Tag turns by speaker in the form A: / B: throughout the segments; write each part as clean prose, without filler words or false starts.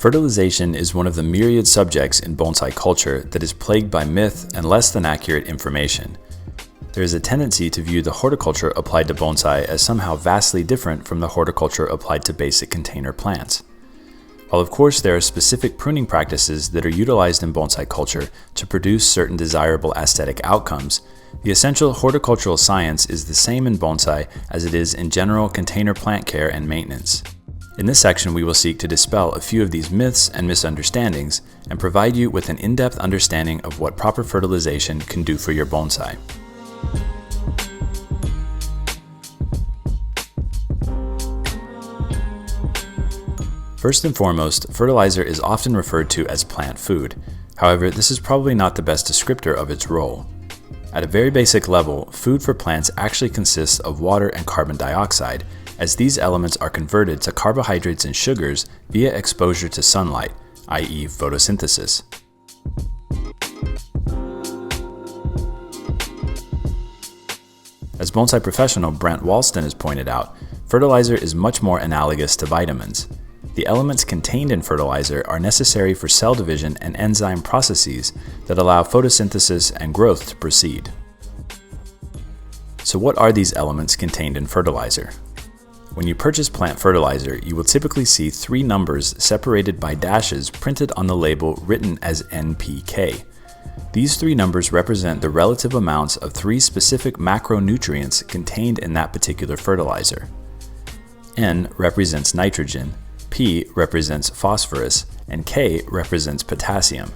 A: Fertilization is one of the myriad subjects in bonsai culture that is plagued by myth and less than accurate information. There is a tendency to view the horticulture applied to bonsai as somehow vastly different from the horticulture applied to basic container plants. While of course there are specific pruning practices that are utilized in bonsai culture to produce certain desirable aesthetic outcomes, the essential horticultural science is the same in bonsai as it is in general container plant care and maintenance. In this section, we will seek to dispel a few of these myths and misunderstandings and provide you with an in-depth understanding of what proper fertilization can do for your bonsai. First and foremost, fertilizer is often referred to as plant food. However, this is probably not the best descriptor of its role. At a very basic level, food for plants actually consists of water and carbon dioxide, as these elements are converted to carbohydrates and sugars via exposure to sunlight, i.e. photosynthesis. As bonsai professional Brent Walston has pointed out, fertilizer is much more analogous to vitamins. The elements contained in fertilizer are necessary for cell division and enzyme processes that allow photosynthesis and growth to proceed. So what are these elements contained in fertilizer? When you purchase plant fertilizer, you will typically see three numbers separated by dashes printed on the label written as NPK. These three numbers represent the relative amounts of three specific macronutrients contained in that particular fertilizer. N represents nitrogen, P represents phosphorus, and K represents potassium.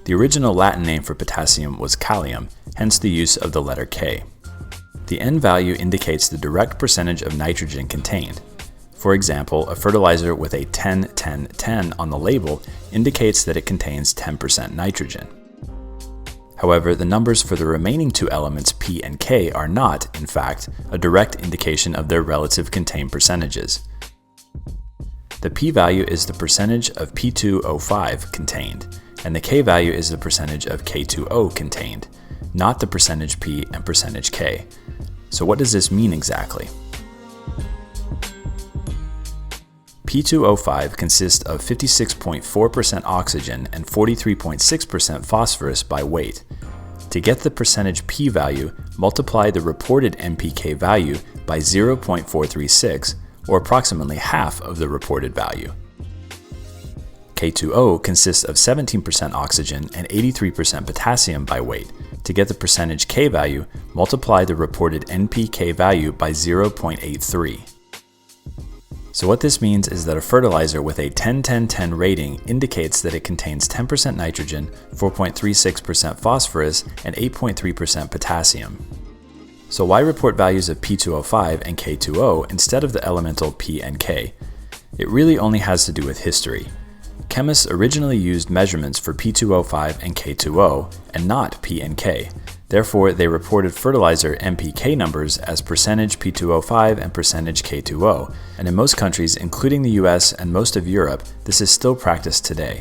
A: The original Latin name for potassium was kalium, hence the use of the letter K. The N value indicates the direct percentage of nitrogen contained. For example, a fertilizer with a 10-10-10 on the label indicates that it contains 10% nitrogen. However, the numbers for the remaining two elements P and K are not, in fact, a direct indication of their relative contained percentages. The P value is the percentage of P2O5 contained, and the K value is the percentage of K2O contained, not the percentage P and percentage K. So what does this mean exactly? P2O5 consists of 56.4% oxygen and 43.6% phosphorus by weight. To get the percentage P value, multiply the reported NPK value by 0.436, or approximately half of the reported value. K2O consists of 17% oxygen and 83% potassium by weight. To get the percentage K value, multiply the reported NPK value by 0.83. So what this means is that a fertilizer with a 10-10-10 rating indicates that it contains 10% nitrogen, 4.36% phosphorus, and 8.3% potassium. So why report values of P2O5 and K2O instead of the elemental P and K? It really only has to do with history. Chemists originally used measurements for P2O5 and K2O and not P and K. Therefore, they reported fertilizer NPK numbers as percentage P2O5 and percentage K2O, and in most countries, including the US and most of Europe, this is still practiced today.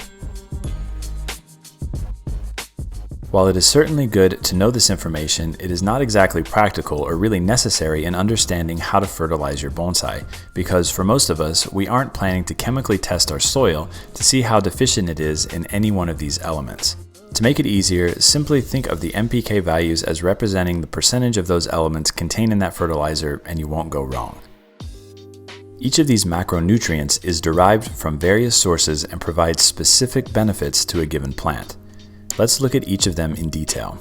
A: While it is certainly good to know this information, it is not exactly practical or really necessary in understanding how to fertilize your bonsai, because for most of us, we aren't planning to chemically test our soil to see how deficient it is in any one of these elements. To make it easier, simply think of the NPK values as representing the percentage of those elements contained in that fertilizer and you won't go wrong. Each of these macronutrients is derived from various sources and provides specific benefits to a given plant. Let's look at each of them in detail.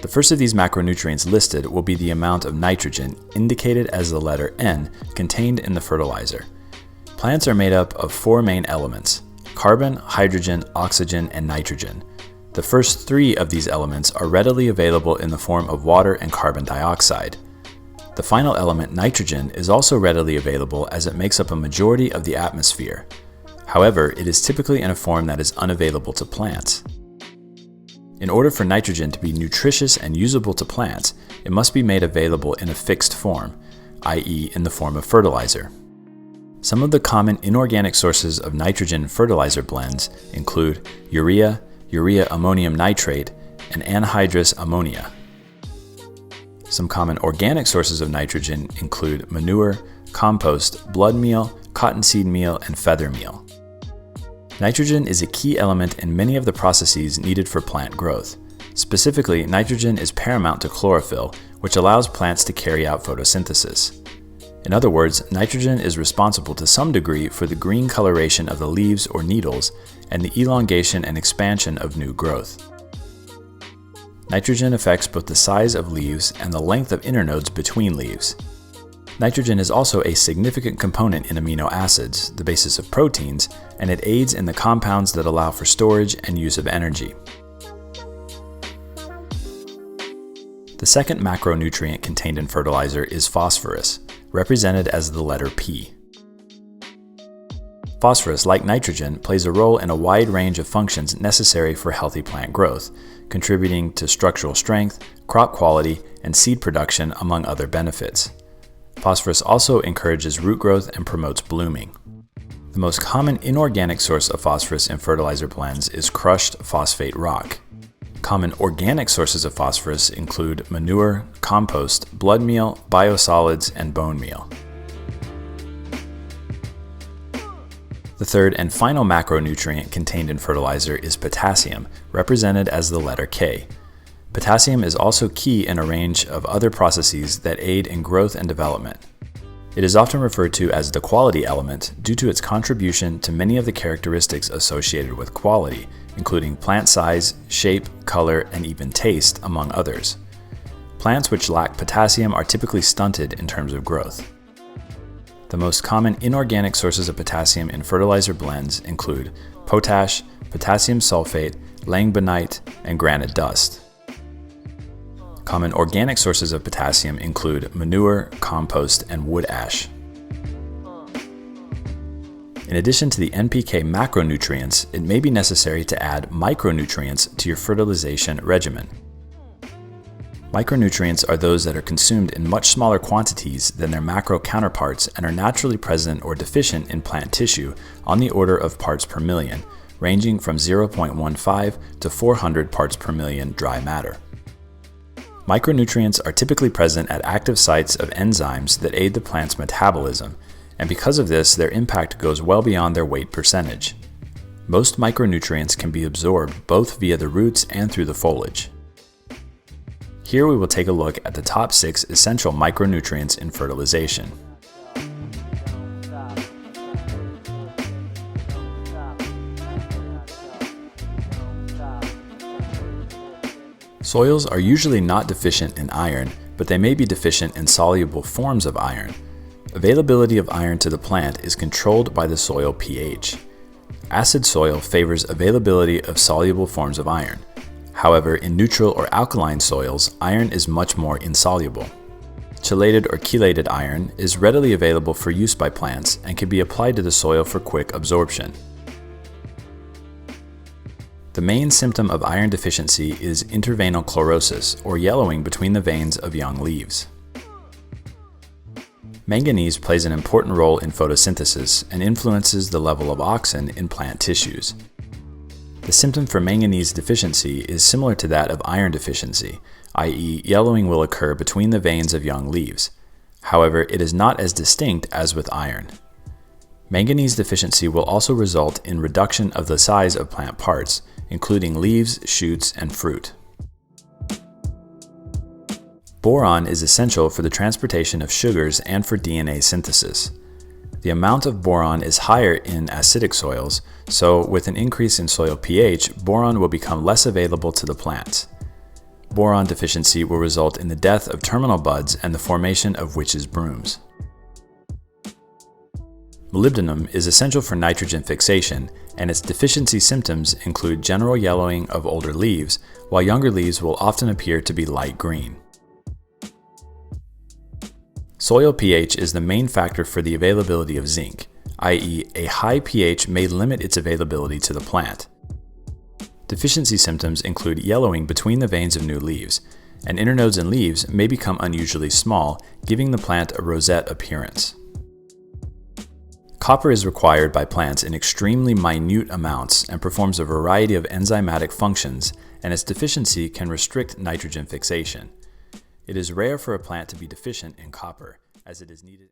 A: The first of these macronutrients listed will be the amount of nitrogen, indicated as the letter N, contained in the fertilizer. Plants are made up of four main elements: carbon, hydrogen, oxygen, and nitrogen. The first three of these elements are readily available in the form of water and carbon dioxide. The final element, nitrogen, is also readily available as it makes up a majority of the atmosphere. However, it is typically in a form that is unavailable to plants. In order for nitrogen to be nutritious and usable to plants, it must be made available in a fixed form, i.e. in the form of fertilizer. Some of the common inorganic sources of nitrogen fertilizer blends include urea, urea ammonium nitrate, and anhydrous ammonia. Some common organic sources of nitrogen include manure, compost, blood meal, cottonseed meal, and feather meal. Nitrogen is a key element in many of the processes needed for plant growth. Specifically, nitrogen is paramount to chlorophyll, which allows plants to carry out photosynthesis. In other words, nitrogen is responsible to some degree for the green coloration of the leaves or needles and the elongation and expansion of new growth. Nitrogen affects both the size of leaves and the length of internodes between leaves. Nitrogen is also a significant component in amino acids, the basis of proteins, and it aids in the compounds that allow for storage and use of energy. The second macronutrient contained in fertilizer is phosphorus, represented as the letter P. Phosphorus, like nitrogen, plays a role in a wide range of functions necessary for healthy plant growth, contributing to structural strength, crop quality, and seed production, among other benefits. Phosphorus also encourages root growth and promotes blooming. The most common inorganic source of phosphorus in fertilizer blends is crushed phosphate rock. Common organic sources of phosphorus include manure, compost, blood meal, biosolids, and bone meal. The third and final macronutrient contained in fertilizer is potassium, represented as the letter K. Potassium is also key in a range of other processes that aid in growth and development. It is often referred to as the quality element due to its contribution to many of the characteristics associated with quality, including plant size, shape, color, and even taste, among others. Plants which lack potassium are typically stunted in terms of growth. The most common inorganic sources of potassium in fertilizer blends include potash, potassium sulfate, langbeinite, and granite dust. Common organic sources of potassium include manure, compost, and wood ash. In addition to the NPK macronutrients, it may be necessary to add micronutrients to your fertilization regimen. Micronutrients are those that are consumed in much smaller quantities than their macro counterparts and are naturally present or deficient in plant tissue on the order of parts per million, ranging from 0.15 to 400 parts per million dry matter. Micronutrients are typically present at active sites of enzymes that aid the plant's metabolism, and because of this, their impact goes well beyond their weight percentage. Most micronutrients can be absorbed both via the roots and through the foliage. Here we will take a look at the top 6 essential micronutrients in fertilization. Soils are usually not deficient in iron, but they may be deficient in soluble forms of iron. Availability of iron to the plant is controlled by the soil pH. Acid soil favors availability of soluble forms of iron. However, in neutral or alkaline soils, iron is much more insoluble. Chelated or chelated iron is readily available for use by plants and can be applied to the soil for quick absorption. The main symptom of iron deficiency is interveinal chlorosis, or yellowing between the veins of young leaves. Manganese plays an important role in photosynthesis and influences the level of auxin in plant tissues. The symptom for manganese deficiency is similar to that of iron deficiency, i.e., yellowing will occur between the veins of young leaves. However, it is not as distinct as with iron. Manganese deficiency will also result in reduction of the size of plant parts, including leaves, shoots, and fruit. Boron is essential for the transportation of sugars and for DNA synthesis. The amount of boron is higher in acidic soils, so with an increase in soil pH, boron will become less available to the plants. Boron deficiency will result in the death of terminal buds and the formation of witches' brooms. Molybdenum is essential for nitrogen fixation, and its deficiency symptoms include general yellowing of older leaves, while younger leaves will often appear to be light green. Soil pH is the main factor for the availability of zinc, i.e., a high pH may limit its availability to the plant. Deficiency symptoms include yellowing between the veins of new leaves, and internodes in leaves may become unusually small, giving the plant a rosette appearance. Copper is required by plants in extremely minute amounts and performs a variety of enzymatic functions, and its deficiency can restrict nitrogen fixation. It is rare for a plant to be deficient in copper, as it is needed.